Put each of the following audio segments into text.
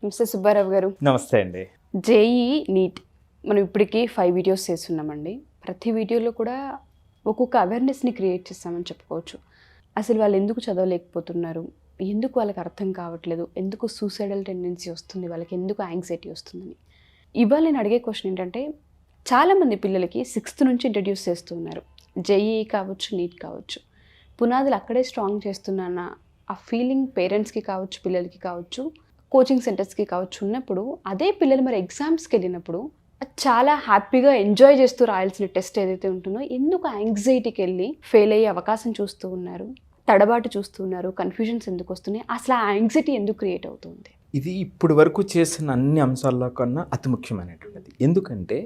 Mister Subbarao గారు, నమస్తే అండి. జేఈ నీట్ మనం ఇప్పటికీ 5 వీడియోస్ చేస్తున్నామండి. ప్రతి వీడియోలో కూడా ఒక్కొక్క అవేర్నెస్ని క్రియేట్ చేస్తామని చెప్పుకోవచ్చు. అసలు వాళ్ళు ఎందుకు చదవలేకపోతున్నారు, ఎందుకు వాళ్ళకి అర్థం కావట్లేదు, ఎందుకు సూసైడల్ టెండెన్సీ వస్తుంది, వాళ్ళకి ఎందుకు యాంగ్జైటీ వస్తుందని. ఇవాళ నేను అడిగే క్వశ్చన్ ఏంటంటే, చాలామంది పిల్లలకి 6th నుంచి ఇంట్రడ్యూస్ చేస్తున్నారు. జేఈ కావచ్చు, నీట్ కావచ్చు, పునాదులు అక్కడే స్ట్రాంగ్ చేస్తున్నాన్న ఆ ఫీలింగ్ పేరెంట్స్కి కావచ్చు, పిల్లలకి కావచ్చు, కోచింగ్ సెంటర్స్కి కావచ్చు ఉన్నప్పుడు, అదే పిల్లలు మరి ఎగ్జామ్స్కి వెళ్ళినప్పుడు చాలా హ్యాపీగా ఎంజాయ్ చేస్తూ రాయాల్సిన టెస్ట్ ఏదైతే ఉంటుందో, ఎందుకు యాంగ్జైటీకి వెళ్ళి ఫెయిల్ అయ్యే అవకాశం చూస్తూ ఉన్నారు, తడబాటు చూస్తూ ఉన్నారు, కన్ఫ్యూజన్స్ ఎందుకు వస్తున్నాయి, అసలు ఆ యాంగ్జైటీ ఎందుకు క్రియేట్ అవుతుంది? ఇది ఇప్పుడు వరకు చేసిన అన్ని అంశాల్లో కన్నా అతి ముఖ్యమైనటువంటిది. ఎందుకంటే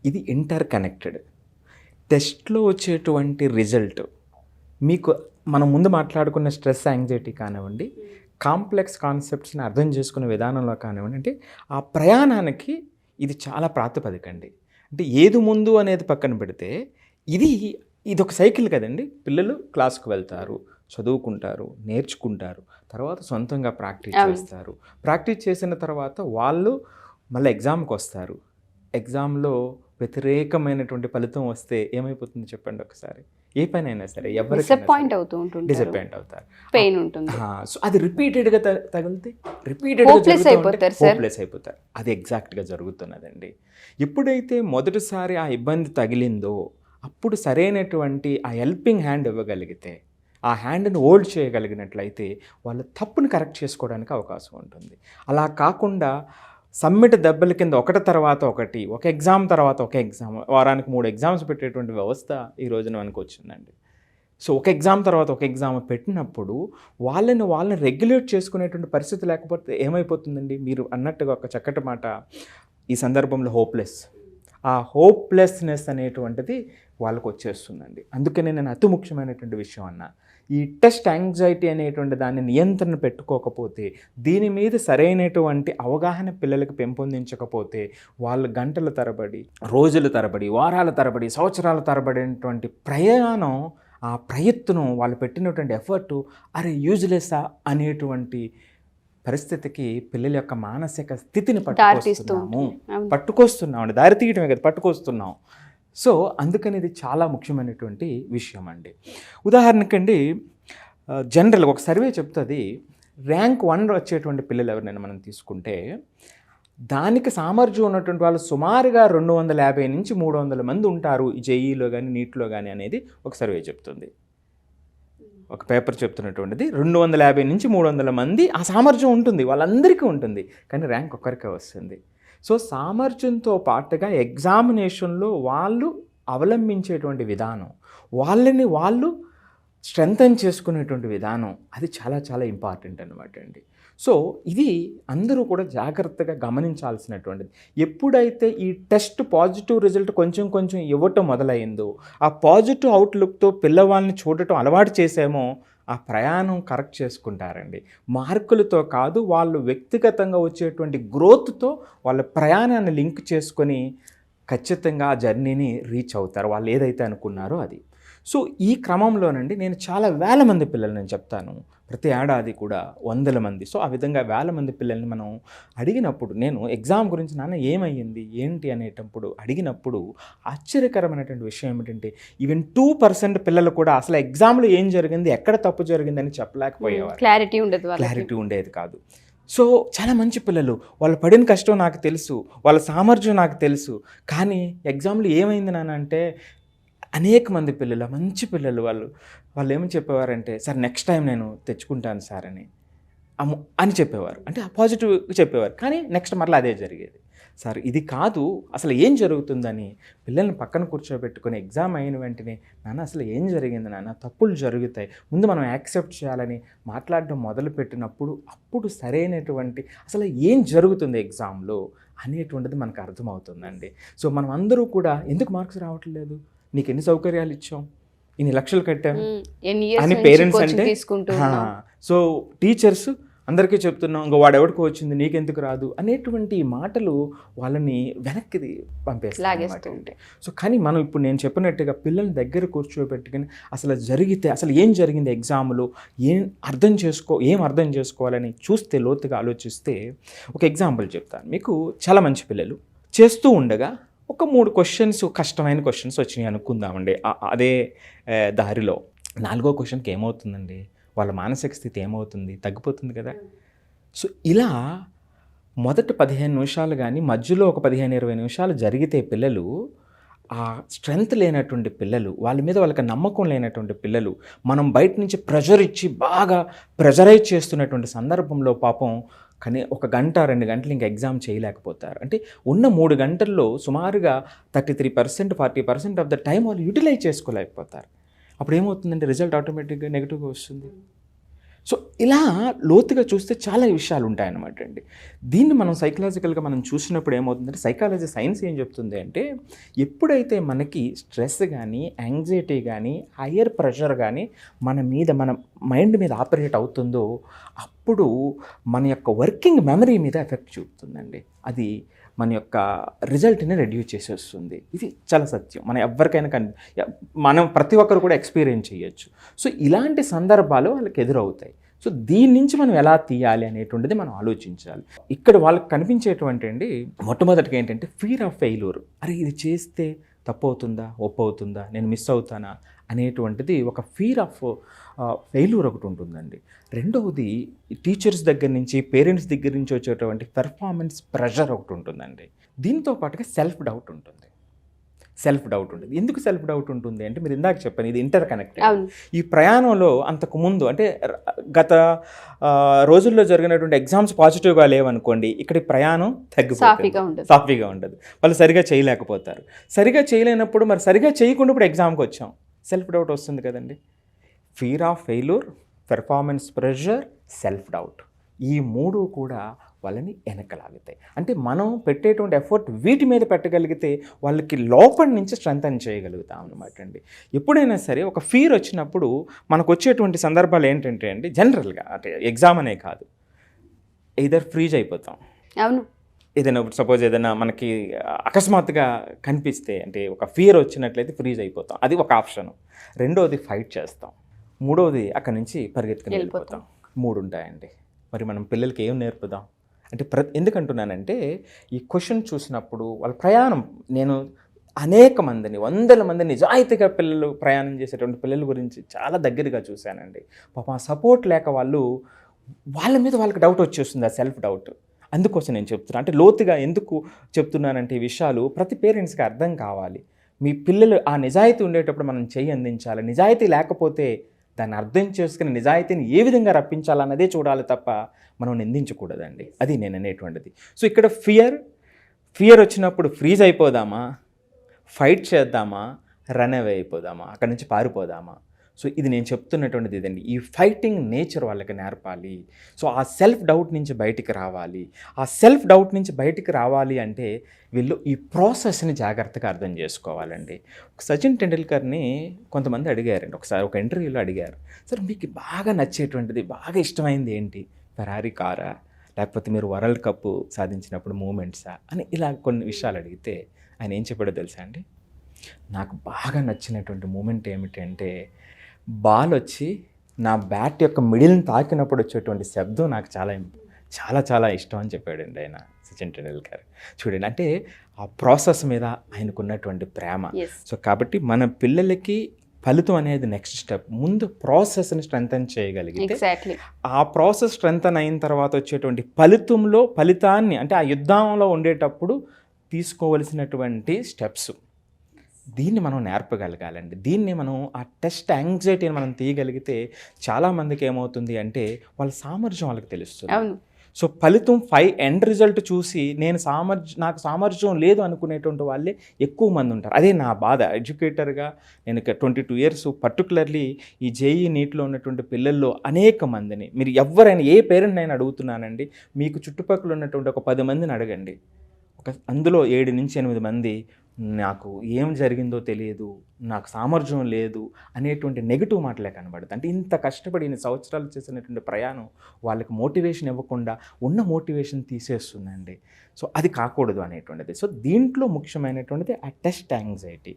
ఇది ఇంటర్ కనెక్టెడ్. టెస్ట్లో వచ్చేటువంటి రిజల్ట్ మీకు మనం ముందు మాట్లాడుకున్న స్ట్రెస్, యాంగ్జైటీ కానివ్వండి, కాంప్లెక్స్ కాన్సెప్ట్స్ని అర్థం చేసుకునే విధానంలో కానివ్వండి, అంటే ఆ ప్రయాణానికి ఇది చాలా ప్రాతిపదిక అండి. అంటే ఏది ముందు అనేది పక్కన పెడితే ఇది ఒక సైకిల్ కదండి. పిల్లలు క్లాస్కి వెళ్తారు, చదువుకుంటారు, నేర్చుకుంటారు, తర్వాత సొంతంగా ప్రాక్టీస్ చేస్తారు. ప్రాక్టీస్ చేసిన తర్వాత వాళ్ళు మళ్ళీ ఎగ్జామ్కి వస్తారు. ఎగ్జామ్లో వ్యతిరేకమైనటువంటి ఫలితం వస్తే ఏమైపోతుంది చెప్పండి ఒకసారి. ఏ పని అయినా సరే ఎవరికి డిసప్పాయింట్ అవుతారు, పెయిన్ ఉంటుంది. సో అది రిపీటెడ్గా తగిలితే హోప్లెస్ అయిపోతారు. అది ఎగ్జాక్ట్గా జరుగుతున్నదండి. ఎప్పుడైతే మొదటిసారి ఆ ఇబ్బంది తగిలిందో అప్పుడు సరైనటువంటి ఆ హెల్పింగ్ హ్యాండ్ ఇవ్వగలిగితే, ఆ హ్యాండ్ని హోల్డ్ చేయగలిగినట్లయితే వాళ్ళ తప్పుని కరెక్ట్ చేసుకోవడానికి అవకాశం ఉంటుంది. అలా కాకుండా సమ్మిట్ దెబ్బల కింద ఒకటి తర్వాత ఒకటి, ఒక ఎగ్జామ్ తర్వాత ఒక ఎగ్జామ్, వారానికి 3 ఎగ్జామ్స్ పెట్టేటువంటి వ్యవస్థ ఈ రోజున మనకు వచ్చిందండి. సో ఒక ఎగ్జామ్ తర్వాత ఒక ఎగ్జామ్ పెట్టినప్పుడు వాళ్ళని రెగ్యులేట్ చేసుకునేటువంటి పరిస్థితి లేకపోతే ఏమైపోతుందండి? మీరు అన్నట్టుగా ఒక చక్కటి మాట ఈ సందర్భంలో ఆ హోప్లెస్నెస్ అనేటువంటిది వాళ్ళకు వచ్చేస్తుందండి. అందుకనే నేను అతి ముఖ్యమైనటువంటి విషయం అన్నా, ఈ టెస్ట్ యాంగ్జైటీ అనేటువంటి దాన్ని నియంత్రణ పెట్టుకోకపోతే, దీని మీద సరైనటువంటి అవగాహన పిల్లలకు పెంపొందించకపోతే, వాళ్ళు గంటల తరబడి, రోజుల తరబడి, వారాల తరబడి, సంవత్సరాల తరబడినటువంటి ప్రయాణం, ఆ ప్రయత్నం, వాళ్ళు పెట్టినటువంటి ఎఫర్టు యూజ్లెస్సా అనేటువంటి పరిస్థితికి పిల్లల యొక్క మానసిక స్థితిని పట్టుకొస్తున్నాం. దారి తీయటమే కదా, పట్టుకొస్తున్నాం. సో అందుకని ఇది చాలా ముఖ్యమైనటువంటి విషయం అండి. ఉదాహరణకండి, జనరల్గా ఒక సర్వే చెప్తుంది, ర్యాంక్ 1 వచ్చేటువంటి పిల్లలు ఎవరినైనా మనం తీసుకుంటే దానికి సామర్థ్యం ఉన్నటువంటి వాళ్ళు సుమారుగా 250 నుంచి 300 మంది ఉంటారు ఈ జేఈలో కానీ నీట్లో కానీ అనేది ఒక సర్వే చెప్తుంది. ఒక పేపర్ చెప్తున్నటువంటిది 250 నుంచి 300 మంది ఆ సామర్థ్యం ఉంటుంది, వాళ్ళందరికీ ఉంటుంది, కానీ ర్యాంక్ ఒక్కరికే వస్తుంది. సో సామర్థ్యంతో పాటుగా ఎగ్జామినేషన్లో వాళ్ళు అవలంబించేటువంటి విధానం, వాళ్ళని వాళ్ళు స్ట్రెంథన్ చేసుకునేటువంటి విధానం, అది చాలా చాలా ఇంపార్టెంట్ అనమాట అండి. సో ఇది అందరూ కూడా జాగ్రత్తగా గమనించాల్సినటువంటిది. ఎప్పుడైతే ఈ టెస్ట్ పాజిటివ్ రిజల్ట్ కొంచెం కొంచెం ఇవ్వటం మొదలైందో, ఆ పాజిటివ్ అవుట్లుక్తో పిల్లవాళ్ళని చూడటం అలవాటు చేసామో, ఆ ప్రయాణం కరెక్ట్ చేసుకుంటారండి. మార్కులతో కాదు, వాళ్ళు వ్యక్తిగతంగా వచ్చేటువంటి గ్రోత్తో వాళ్ళ ప్రయాణాన్ని లింక్ చేసుకొని ఖచ్చితంగా ఆ జర్నీని రీచ్ అవుతారు, వాళ్ళు ఏదైతే అనుకున్నారో అది. సో ఈ క్రమంలోనండి నేను చాలా వేల మంది పిల్లలు నేను చెప్తాను, ప్రతి ఏడాది కూడా 100 మంది. సో ఆ విధంగా 1000 మంది పిల్లల్ని మనం అడిగినప్పుడు, నేను ఎగ్జామ్ గురించి నాన్న ఏమయ్యింది ఏంటి అనేటప్పుడు అడిగినప్పుడు ఆశ్చర్యకరమైనటువంటి విషయం ఏమిటంటే, ఈవెన్ 2% పిల్లలు కూడా అసలు ఎగ్జామ్లో ఏం జరిగింది, ఎక్కడ తప్పు జరిగిందని చెప్పలేకపోయేవారు. క్లారిటీ ఉండేది కాదు. సో చాలా మంచి పిల్లలు, వాళ్ళు పడిన కష్టం నాకు తెలుసు, వాళ్ళ సామర్థ్యం నాకు తెలుసు, కానీ ఎగ్జామ్లో ఏమైంది నాన్న అంటే, అనేక మంది పిల్లలు, మంచి పిల్లలు, వాళ్ళు ఏమని చెప్పేవారంటే, సార్ నెక్స్ట్ టైం నేను తెచ్చుకుంటాను సార్ అని చెప్పేవారు. అంటే పాజిటివ్ చెప్పేవారు, కానీ నెక్స్ట్ మరలా అదే జరిగేది. సార్ ఇది కాదు, అసలు ఏం జరుగుతుందని పిల్లల్ని పక్కన కూర్చోబెట్టుకుని ఎగ్జామ్ అయిన వెంటనే, నాన్న అసలు ఏం జరిగింది నాన్న, తప్పులు జరుగుతాయి, ముందు మనం యాక్సెప్ట్ చేయాలని మాట్లాడడం మొదలుపెట్టినప్పుడు అప్పుడు సరైనటువంటి అసలు ఏం జరుగుతుంది ఎగ్జామ్లో అనేటువంటిది మనకు అర్థమవుతుందండి. సో మనం అందరూ కూడా ఎందుకు మార్క్స్ రావట్లేదు, నీకు ఎన్ని సౌకర్యాలు ఇచ్చాం, ఇన్ని లక్షలు కట్టాము అని పేరెంట్స్ అంటే, సో టీచర్స్ అందరికీ చెప్తున్నాం, ఇంకో వాడు ఎవడికి వచ్చింది నీకెందుకు రాదు అనేటువంటి మాటలు వాళ్ళని వెనక్కి లాగేస్తూ పంపేస్తాయి. ఉంటాయి. సో కానీ మనం ఇప్పుడు నేను చెప్పినట్టుగా పిల్లల్ని దగ్గర కూర్చోబెట్టుకుని అసలు జరిగితే అసలు ఏం జరిగింది ఎగ్జామ్లో, ఏం అర్థం చేసుకోవాలని చూస్తే, లోతుగా ఆలోచిస్తే ఒక ఎగ్జాంపుల్ చెప్తాను మీకు. చాలా మంచి పిల్లలు చేస్తూ ఉండగా ఒక 3 క్వశ్చన్స్, కష్టమైన క్వశ్చన్స్ వచ్చినాయి అనుకుందామండి. అదే దారిలో 4వ క్వశ్చన్కి ఏమవుతుందండి, వాళ్ళ మానసిక స్థితి ఏమవుతుంది, తగ్గిపోతుంది కదా. సో ఇలా మొదటి 15 నిమిషాలు కానీ మధ్యలో ఒక 15-20 నిమిషాలు జరిగితే పిల్లలు ఆ స్ట్రెంగ్త్ లేనటువంటి పిల్లలు, వాళ్ళ మీద వాళ్ళకి నమ్మకం లేనటువంటి పిల్లలు, మనం బయట నుంచి ప్రెషర్ ఇచ్చి బాగా ప్రెషరైజ్ చేస్తున్నటువంటి సందర్భంలో పాపం కానీ 1 గంట 2 గంటలు ఇంకా ఎగ్జామ్ చేయలేకపోతారు. అంటే ఉన్న 3 గంటల్లో సుమారుగా 33% 40% ఆఫ్ ద టైం వాళ్ళు యూటిలైజ్ చేసుకోలేకపోతారు. అప్పుడు ఏమవుతుందంటే రిజల్ట్ ఆటోమేటిక్గా నెగిటివ్గా వస్తుంది. సో ఇలా లోతుగా చూస్తే చాలా విషయాలు ఉంటాయన్నమాట అండి. దీన్ని మనం సైకలాజికల్గా మనం చూసినప్పుడు ఏమవుతుందంటే, సైకాలజీ సైన్స్ ఏం చెప్తుంది అంటే, ఎప్పుడైతే మనకి స్ట్రెస్ కానీ, యాంగ్జైటీ కానీ, హయ్యర్ ప్రెషర్ కానీ మన మైండ్ మీద ఆపరేట్ అవుతుందో అప్పుడు మన యొక్క వర్కింగ్ మెమరీ మీద ఎఫెక్ట్ చూపుతుందండి. అది మన యొక్క రిజల్ట్ని రెడ్యూస్ చేసేస్తుంది. ఇది చాలా సత్యం. మనం ఎవరికైనా మనం ప్రతి ఒక్కరు కూడా ఎక్స్పీరియన్స్ చేయొచ్చు. సో ఇలాంటి సందర్భాలు వాళ్ళకి ఎదురవుతాయి. సో దీని నుంచి మనం ఎలా తీయాలి అనేటువంటిది మనం ఆలోచించాలి. ఇక్కడ వాళ్ళకి కనిపించేటువంటి అండి మొట్టమొదటిగా ఏంటంటే ఫియర్ ఆఫ్ ఫెయిల్యూర్. అరే ఇది చేస్తే తప్పు అవుతుందా, ఒప్పు అవుతుందా, నేను మిస్ అవుతానా అనేటువంటిది ఒక ఫియర్ ఆఫ్ ఫెయిల్యూర్ ఒకటి ఉంటుందండి. రెండవది టీచర్స్ దగ్గర నుంచి, పేరెంట్స్ దగ్గర నుంచి వచ్చేటువంటి పెర్ఫార్మెన్స్ ప్రెషర్ ఒకటి ఉంటుందండి. దీంతో పాటుగా సెల్ఫ్ డౌట్ ఉంటుంది. ఎందుకు సెల్ఫ్ డౌట్ ఉంటుంది అంటే, మీరు ఇందాక చెప్పాను ఇది ఇంటర్ కనెక్టెడ్. ఈ ప్రయాణంలో అంతకుముందు అంటే గత రోజుల్లో జరిగినటువంటి ఎగ్జామ్స్ పాజిటివ్గా లేవనుకోండి, ఇక్కడ ప్రయాణం తగ్గిపోతుంది, సాఫీగా ఉండదు. వాళ్ళు సరిగా చేయలేకపోతారు. సరిగా చేయలేనప్పుడు మరి సరిగా చేయకుండా ఇప్పుడు ఎగ్జామ్కి వచ్చాం, సెల్ఫ్ డౌట్ వస్తుంది కదండి. Fear of failure, performance pressure, self doubt, ఈ 3 కూడా వాళ్ళని వెనకలాగుతాయి. అంటే మనం పెట్టేటువంటి ఎఫర్ట్ వీటి మీద పెట్టగలిగితే వాళ్ళకి లోపల నుంచి స్ట్రెంథన్ చేయగలుగుతాం అన్నమాట అండి. ఎప్పుడైనా సరే ఒక ఫియర్ వచ్చినప్పుడు మనకు వచ్చేటువంటి సందర్భాలు ఏంటంటే అండి, జనరల్గా అంటే ఎగ్జామ్ అనే కాదు, ఎయిదర్ ఫ్రీజ్ అయిపోతాం. అవును, ఏదైనా సపోజ్ ఏదైనా మనకి అకస్మాత్తుగా కనిపిస్తే, అంటే ఒక ఫియర్ వచ్చినట్లయితే ఫ్రీజ్ అయిపోతాం, అది ఒక ఆప్షన్. రెండోది ఫైట్ చేస్తాం. మూడవది అక్కడి నుంచి పరిగెత్తుకుని వెళ్ళిపోతాం. 3 ఉంటాయండి. మరి మనం పిల్లలకి ఏం నేర్పుదాం అంటే, ఎందుకంటున్నానంటే ఈ క్వశ్చన్ చూసినప్పుడు వాళ్ళ ప్రయాణం, నేను అనేక మందిని, వందల మంది నిజాయితీగా పిల్లలు ప్రయాణం చేసేటువంటి పిల్లల గురించి చాలా దగ్గరగా చూశానండి. పాపం సపోర్ట్ లేక వాళ్ళ మీద వాళ్ళకి డౌట్ వచ్చేస్తుంది, ఆ సెల్ఫ్ డౌట్. అందుకోసం నేను చెప్తున్నాను. అంటే లోతుగా ఎందుకు చెప్తున్నానంటే, ఈ విషయాలు ప్రతి పేరెంట్స్కి అర్థం కావాలి. మీ పిల్లలు ఆ నిజాయితీ ఉండేటప్పుడు మనం చేయి అందించాలి. నిజాయితీ లేకపోతే దాన్ని అర్థం చేసుకుని నిజాయితీని ఏ విధంగా రప్పించాలన్నదే చూడాలి తప్ప మనం నిందించకూడదండి. అది నేను అనేటువంటిది. సో ఇక్కడ ఫియర్ వచ్చినప్పుడు ఫ్రీజ్ అయిపోదామా, ఫైట్ చేద్దామా, రన్ అవే అయిపోదామా, అక్కడి నుంచి పారిపోదామా? సో ఇది నేను చెప్తున్నటువంటిది ఇదండి. ఈ ఫైటింగ్ నేచర్ వాళ్ళకి నేర్పాలి. సో ఆ సెల్ఫ్ డౌట్ నుంచి బయటికి రావాలి. ఆ సెల్ఫ్ డౌట్ నుంచి బయటికి రావాలి అంటే వీళ్ళు ఈ ప్రాసెస్ని జాగ్రత్తగా అర్థం చేసుకోవాలండి. సచిన్ టెండూల్కర్ని కొంతమంది అడిగారండి, ఒకసారి ఒక ఇంటర్వ్యూలో అడిగారు, సార్ మీకు బాగా నచ్చేటువంటిది, బాగా ఇష్టమైంది ఏంటి, ఫెరారీ కారా, లేకపోతే మీరు వరల్డ్ కప్ సాధించినప్పుడు మూమెంట్సా అని ఇలా కొన్ని విషయాలు అడిగితే ఆయన ఏం చెప్పాడో తెలుసా అండి, నాకు బాగా నచ్చినటువంటి మూమెంట్ ఏమిటంటే బాల్ వచ్చి నా బ్యాట్ యొక్క మిడిల్ని తాకినప్పుడు వచ్చేటువంటి శబ్దం నాకు చాలా చాలా ఇష్టం అని చెప్పాడండి ఆయన, సచిన్ టెండూల్కర్. చూడండి, అంటే ఆ ప్రాసెస్ మీద ఆయనకున్నటువంటి ప్రేమ. సో కాబట్టి మన పిల్లలకి ఫలితం అనేది నెక్స్ట్ స్టెప్. ముందు ప్రాసెస్ని స్ట్రెంథన్ చేయగలిగితే, ఆ ప్రాసెస్ స్ట్రెంథన్ అయిన తర్వాత వచ్చేటువంటి ఫలితాన్ని, అంటే ఆ యుద్ధంలో ఉండేటప్పుడు తీసుకోవలసినటువంటి స్టెప్స్, దీన్ని మనం నేర్పగలగాలండి. దీన్ని మనం ఆ టెస్ట్ యాంగ్జైటీని మనం తీయగలిగితే చాలామందికి ఏమవుతుంది అంటే వాళ్ళ సామర్థ్యం వాళ్ళకి తెలుస్తుంది. సో ఫలితం ఎండ్ రిజల్ట్ చూసి నాకు సామర్థ్యం లేదు అనుకునేటువంటి వాళ్ళే ఎక్కువ మంది ఉంటారు. అదే నా బాధ. ఎడ్యుకేటర్గా నేను 22 ఇయర్స్ పర్టికులర్లీ ఈ జేఈ నీట్లో ఉన్నటువంటి పిల్లల్లో అనేక మందిని, మీరు ఎవరైనా ఏ పేరెంట్ నేను అడుగుతున్నానండి, మీకు చుట్టుపక్కల ఉన్నటువంటి ఒక 10 మందిని అడగండి, అందులో 7 నుంచి 8 మంది నాకు ఏం జరిగిందో తెలియదు, నాకు సామర్థ్యం లేదు అనేటువంటి నెగిటివ్ మాటలే కనబడుతుంది. అంటే ఇంత కష్టపడి ఇన్ని సంవత్సరాలు చేసినటువంటి ప్రయాణం వాళ్ళకి మోటివేషన్ ఇవ్వకుండా ఉన్న మోటివేషన్ తీసేస్తుందండి. సో అది కాకూడదు అనేటువంటిది. సో దీంట్లో ముఖ్యమైనటువంటిది ఆ టెస్ట్ యాంగ్జైటీ.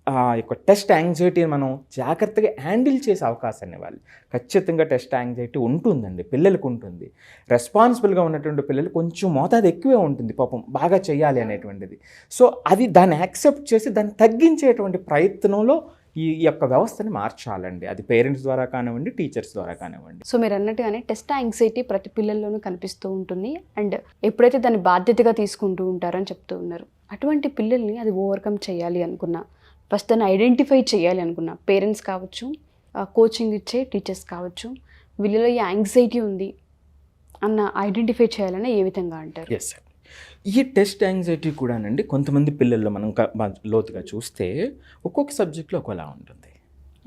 ఆ యొక్క టెస్ట్ యాంగ్జైటీని మనం జాగ్రత్తగా హ్యాండిల్ చేసే అవకాశాన్ని ఇవ్వాలి. ఖచ్చితంగా టెస్ట్ యాంగ్జైటీ ఉంటుందండి, పిల్లలకు ఉంటుంది. రెస్పాన్సిబుల్గా ఉన్నటువంటి పిల్లలు కొంచెం మోతాదు ఎక్కువే ఉంటుంది, పాపం బాగా చేయాలి అనేటువంటిది. సో అది దాన్ని యాక్సెప్ట్ చేసి దాన్ని తగ్గించేటువంటి ప్రయత్నంలో ఈ యొక్క వ్యవస్థని మార్చాలండి. అది పేరెంట్స్ ద్వారా కానివ్వండి, టీచర్స్ ద్వారా కానివ్వండి. సో మీరు అన్నట్టుగానే టెస్ట్ యాంగ్జైటీ ప్రతి పిల్లల్లోనూ కనిపిస్తూ ఉంటుంది. అండ్ ఎప్పుడైతే దాన్ని బాధ్యతగా తీసుకుంటూ ఉంటారని చెప్తూ ఉన్నారు, అటువంటి పిల్లల్ని అది ఓవర్కమ్ చేయాలి అనుకున్నా, ఫస్ట్ దాన్ని ఐడెంటిఫై చేయాలి అనుకున్నా, పేరెంట్స్ కావచ్చు, కోచింగ్ ఇచ్చే టీచర్స్ కావచ్చు, వీళ్ళలో ఈ యాంగ్జైటీ ఉంది అన్న ఐడెంటిఫై చేయాలని ఏ విధంగా అంటారు? ఎస్ సార్, ఈ టెస్ట్ యాంగ్జైటీ కూడానండి కొంతమంది పిల్లల్లో మనం లోతుగా చూస్తే ఒక్కొక్క సబ్జెక్ట్లో ఒకలా ఉంటుంది.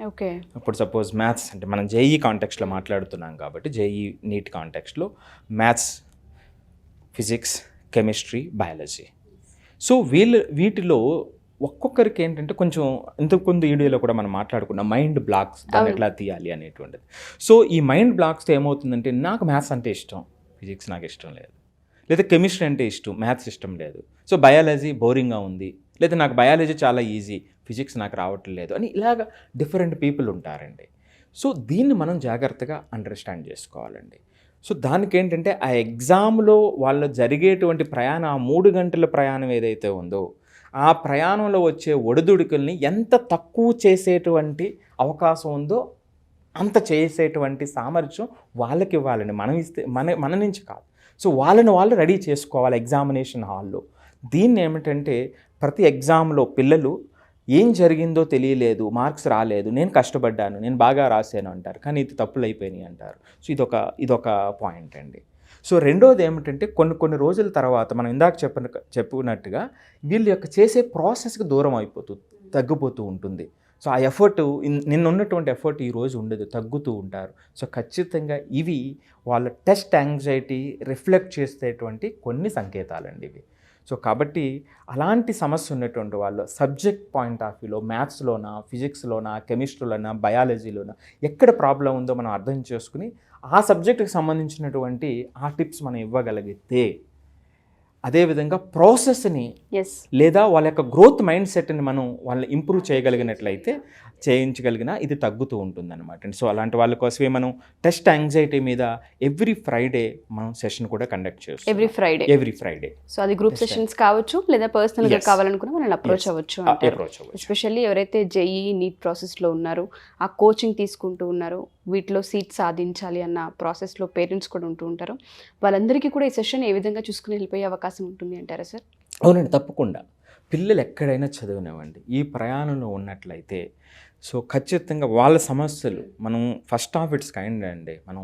ఓకే, ఇప్పుడు సపోజ్ మ్యాథ్స్ అంటే మనం జేఈ కాంటెక్స్ట్లో మాట్లాడుతున్నాం కాబట్టి జేఈ నీట్ కాంటెక్స్ట్లో maths, physics, chemistry, biology. So వీటిలో ఒక్కొక్కరికి ఏంటంటే కొంచెం ఇంతకుముందు వీడియోలో కూడా మనం మాట్లాడుకున్నాం మైండ్ బ్లాక్స్, దాన్ని ఎట్లా తీయాలి అనేటువంటిది. సో ఈ మైండ్ బ్లాక్స్తో ఏమవుతుందంటే నాకు మ్యాథ్స్ అంటే ఇష్టం, ఫిజిక్స్ నాకు ఇష్టం లేదు, లేదా కెమిస్ట్రీ అంటే ఇష్టం, మ్యాథ్స్ ఇష్టం లేదు, సో బయాలజీ బోరింగ్గా ఉంది, లేదా నాకు బయాలజీ చాలా ఈజీ, ఫిజిక్స్ నాకు రావట్లేదు అని ఇలాగ డిఫరెంట్ పీపుల్ ఉంటారండి. సో దీన్ని మనం జాగ్రత్తగా అండర్స్టాండ్ చేసుకోవాలండి. సో దానికి ఏంటంటే ఆ ఎగ్జామ్లో వాళ్ళ జరిగేటువంటి ప్రయాణం, ఆ 3 గంటల ప్రయాణం ఏదైతే ఉందో ఆ ప్రయాణంలో వచ్చే ఒడిదుడుకుల్ని ఎంత తక్కువ చేసేటువంటి అవకాశం ఉందో అంత చేసేటువంటి సామర్థ్యం వాళ్ళకి ఇవ్వాలండి. మనం ఇస్తే మన నుంచి కాదు. సో వాళ్ళని వాళ్ళు రెడీ చేసుకోవాలి ఎగ్జామినేషన్ హాల్లో. దీన్ని ఏమిటంటే ప్రతి ఎగ్జామ్లో పిల్లలు ఏం జరిగిందో తెలియలేదు, మార్క్స్ రాలేదు, నేను కష్టపడ్డాను, నేను బాగా రాశాను అంటారు, కానీ ఇది తప్పులు అయిపోయినాయి అంటారు. సో ఇదొక పాయింట్ అండి. సో రెండోది ఏమిటంటే కొన్ని రోజుల తర్వాత మనం ఇందాక చెప్పుకున్నట్టుగా వీళ్ళ యొక్క చేసే ప్రాసెస్కి దూరం తగ్గిపోతూ ఉంటుంది. సో ఆ ఎఫర్ట్ నిన్న ఉన్నటువంటి ఎఫర్ట్ ఈరోజు ఉండదు, తగ్గుతూ ఉంటారు. సో ఖచ్చితంగా ఇవి వాళ్ళ టెస్ట్ యాంగ్జైటీ రిఫ్లెక్ట్ చేసేటువంటి కొన్ని సంకేతాలండి ఇవి. సో కాబట్టి అలాంటి సమస్య ఉన్నటువంటి వాళ్ళు సబ్జెక్ట్ పాయింట్ ఆఫ్ వ్యూలో మ్యాథ్స్లోనా, ఫిజిక్స్లోనా, కెమిస్ట్రీలోనా, బయాలజీలోనా ఎక్కడ ప్రాబ్లం ఉందో మనం అర్థం చేసుకుని ఆ సబ్జెక్టుకి సంబంధించినటువంటి ఆ టిప్స్ మనం ఇవ్వగలిగితే, అదేవిధంగా ప్రాసెస్ని లేదా వాళ్ళ యొక్క గ్రోత్ మైండ్ సెట్ని మనం వాళ్ళని ఇంప్రూవ్ చేయించగలిగినా ఇది తగ్గుతూ ఉంటుందన్నమాట. సో అలాంటి వాళ్ళ కోసమే మనం టెస్ట్ యాంగ్జైటీ మీద ఎవ్రీ ఫ్రైడే మనం సెషన్ కూడా కండక్ట్ చేస్తాం. Every Friday. సో అది గ్రూప్ సెషన్స్ కావచ్చు, లేదా పర్సనల్గా కావాలనుకున్నా మనం అప్రోచ్ అవ్వచ్చు. ఎస్పెషల్లీ ఎవరైతే జేఈ నీట్ ప్రాసెస్లో ఉన్నారో, ఆ కోచింగ్ తీసుకుంటూ ఉన్నారో, వీటిలో సీట్ సాధించాలి అన్న ప్రాసెస్లో పేరెంట్స్ కూడా ఉంటూ ఉంటారు, వాళ్ళందరికీ కూడా ఈ సెషన్ ఏ విధంగా చూసుకుని వెళ్ళిపోయే అవకాశం ఉంటుంది అంటారా సార్? అవునండి, తప్పకుండా. పిల్లలు ఎక్కడైనా చదివినవ్వండి, ఈ ప్రయాణంలో ఉన్నట్లయితే సో ఖచ్చితంగా వాళ్ళ సమస్యలు మనం ఫస్ట్ ఆఫ్ ఇట్స్ కైండ్ అండి, మనం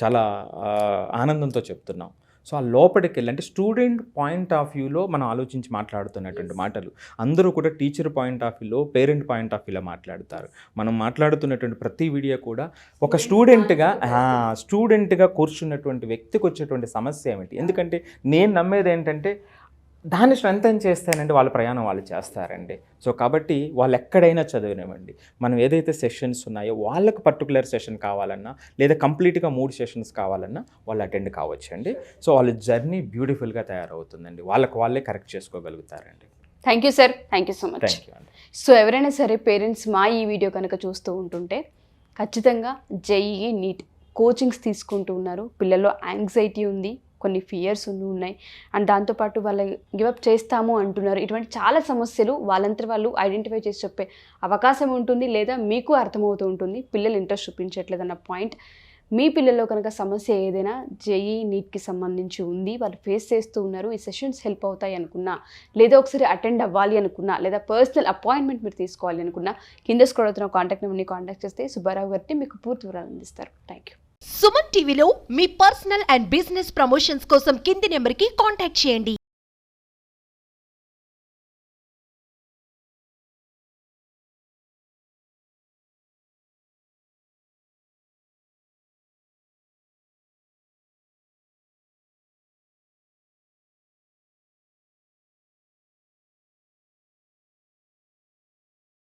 చాలా ఆనందంతో చెప్తున్నాం. సో ఆ లోపలికి వెళ్ళి అంటే స్టూడెంట్ పాయింట్ ఆఫ్ వ్యూలో మనం ఆలోచించి మాట్లాడుతున్నటువంటి మాటలు, అందరూ కూడా టీచర్ పాయింట్ ఆఫ్ వ్యూలో, పేరెంట్ పాయింట్ ఆఫ్ వ్యూలో మాట్లాడతారు. మనం మాట్లాడుతున్నటువంటి ప్రతి వీడియో కూడా ఒక స్టూడెంట్గా కూర్చున్నటువంటి వ్యక్తికి వచ్చేటువంటి సమస్య ఏమిటి. ఎందుకంటే నేను నమ్మేది ఏంటంటే దాన్ని స్ట్రెంథెన్ చేస్తానండి, వాళ్ళ ప్రయాణం వాళ్ళు చేస్తారండి. సో కాబట్టి వాళ్ళు ఎక్కడైనా చదివినవ్వండి, మనం ఏదైతే సెషన్స్ ఉన్నాయో వాళ్ళకి పర్టికులర్ సెషన్ కావాలన్నా, లేదా కంప్లీట్గా 3 సెషన్స్ కావాలన్నా వాళ్ళు అటెండ్ కావచ్చు అండి. సో వాళ్ళ జర్నీ బ్యూటిఫుల్గా తయారవుతుందండి, వాళ్ళే కరెక్ట్ చేసుకోగలుగుతారండి. Thank you sir, thank you so much. Thank you అండి. సో ఎవరైనా సరే పేరెంట్స్ మా ఈ వీడియో కనుక చూస్తూ ఉంటుంటే ఖచ్చితంగా జేఈఈ నీట్ కోచింగ్స్ తీసుకుంటూ ఉన్నారు, పిల్లల్లో యాంగ్జైటీ ఉంది, కొన్ని ఫియర్స్ ఉన్నాయి, అండ్ దాంతోపాటు వాళ్ళు గివప్ చేస్తాము అంటున్నారు. ఇటువంటి చాలా సమస్యలు వాళ్ళంతా వాళ్ళు ఐడెంటిఫై చేసి చెప్పే అవకాశం ఉంటుంది, లేదా మీకు అర్థమవుతూ ఉంటుంది పిల్లలు ఇంట్రెస్ట్ చూపించట్లేదన్న పాయింట్. మీ పిల్లల్లో కనుక సమస్య ఏదైనా జేఈ నీట్కి సంబంధించి ఉంది, వాళ్ళు ఫేస్ చేస్తూ ఉన్నారు, ఈ సెషన్స్ హెల్ప్ అవుతాయి అనుకున్నా, లేదా ఒకసారి అటెండ్ అవ్వాలి అనుకున్నా, లేదా పర్సనల్ అపాయింట్మెంట్ మీరు తీసుకోవాలి అనుకున్నా, కింద స్క్రోల్ అవుతున్న కాంటాక్ట్ నెంబర్ని కాంటాక్ట్ చేస్తే సుబ్బారావు గారిని మీకు పూర్తి వివరాలు అందిస్తారు. Thank you. సుమన్ టీవీలో మీ పర్సనల్ అండ్ బిజినెస్ ప్రమోషన్స్ కోసం కింది నెంబర్కి కాంటాక్ట్ చేయండి.